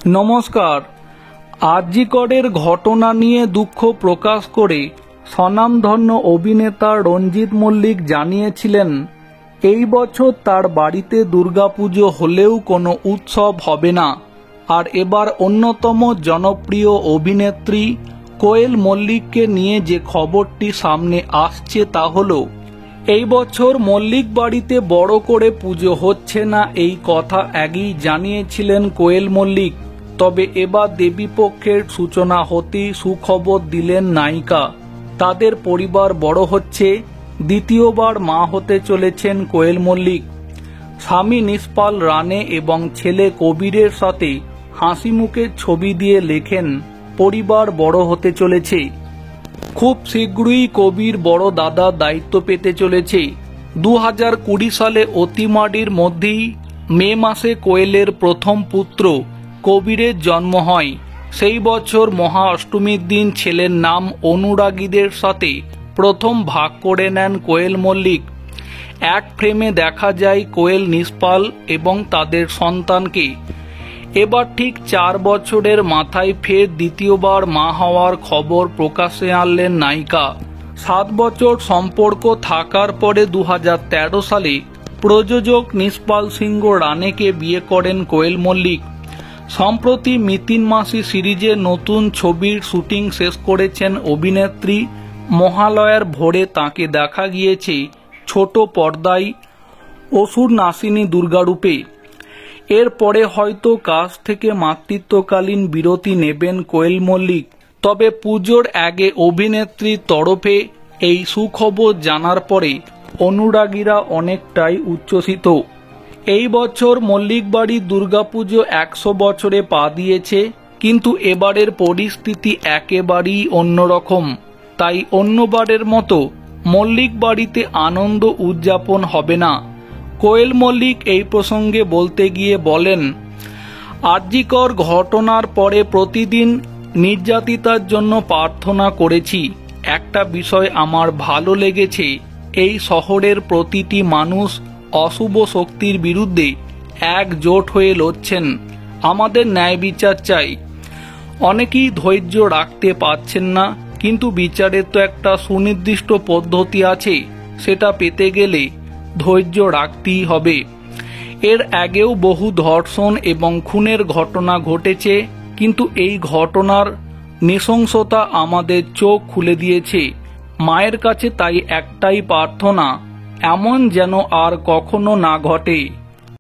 নমস্কার। আরজিকরের ঘটনা নিয়ে দুঃখ প্রকাশ করে স্বনামধন্য অভিনেতা রঞ্জিত মল্লিক জানিয়েছিলেন, এই বছর তার বাড়িতে দুর্গাপুজো হলেও কোনো উৎসব হবে না। আর এবার অন্যতম জনপ্রিয় অভিনেত্রী কোয়েল মল্লিককে নিয়ে যে খবরটি সামনে আসছে তা হলো, এই বছর মল্লিক বাড়িতে বড় করে পুজো হচ্ছে না। এই কথা আগেই জানিয়েছিলেন কোয়েল মল্লিক। তবে এবার দেবীপক্ষের সূচনা হতেই সুখবর দিলেন নায়িকা। তাদের পরিবার বড় হচ্ছে, দ্বিতীয়বার মা হতে চলেছেন কোয়েল মল্লিক। স্বামী নিষ্পাল রানে এবং ছেলে কবিরের সাথে হাসি মুখের ছবি দিয়ে লেখেন, পরিবার বড় হতে চলেছে। খুব শীঘ্রই কবির বড় দাদা দায়িত্ব পেতে চলেছে। 2020 সালে অতিমারির মধ্যেই মে মাসে কোয়েলের প্রথম পুত্র কবিরের জন্ম হয়। সেই বছর মহা অষ্টমীর দিন ছেলের নাম অনুরাগীদের সাথে প্রথম ভাগ করে নেন কোয়েল মল্লিক। এক ফ্রেমে দেখা যায় কোয়েল নিষ্পাল এবং তাদের সন্তানকে। এবার ঠিক 4 বছরের মাথায় ফের দ্বিতীয়বার মা হওয়ার খবর প্রকাশ্যে আনলেন নায়িকা। 7 বছর সম্পর্ক থাকার পরে 2013 সালে প্রযোজক নিষ্পাল সিংহ রানেকে বিয়ে করেন কোয়েল মল্লিক। সম্প্রতি মিতিন মাসি সিরিজের নতুন ছবির শুটিং শেষ করেছেন অভিনেত্রী। মহালয়ার ভোরে তাঁকে দেখা গিয়েছে ছোট পর্দায় অসুর নাসিনী দুর্গারূপে। এরপরে হয়তো কাজ থেকে মাতৃত্বকালীন বিরতি নেবেন কোয়েল মল্লিক। তবে পুজোর আগে অভিনেত্রীর তরফে এই সুখবর জানার পরে অনুরাগীরা অনেকটাই উচ্ছ্বসিত। এই বছর মল্লিক বাড়ির দুর্গাপুজো 100 বছরে পা দিয়েছে, কিন্তু এবারের পরিস্থিতি একেবারেই অন্যরকম। তাই অন্যবারের মতো মল্লিক বাড়িতে আনন্দ উদযাপন হবে না। কোয়েল মল্লিক এই প্রসঙ্গে বলতে গিয়ে বলেন, আরজিকর ঘটনার পরে প্রতিদিন নির্যাতিতার জন্য প্রার্থনা করেছি। একটা বিষয় আমার ভালো লেগেছে, এই শহরের প্রতিটি মানুষ অশুভ শক্তির বিরুদ্ধে একজোট হয়ে লড়ছেন। আমাদের ন্যায় বিচার চাই। অনেকেই ধৈর্য রাখতে পারছেন না, কিন্তু বিচারের তো একটা সুনির্দিষ্ট পদ্ধতি আছে, সেটা পেতে গেলে ধৈর্য রাখতেই হবে। এর আগেও বহু ধর্ষণ এবং খুনের ঘটনা ঘটেছে, কিন্তু এই ঘটনার নৃশংসতা আমাদের চোখ খুলে দিয়েছে। মায়ের কাছে তাই একটাই প্রার্থনা, এমন যেন আর কখনো না ঘটে।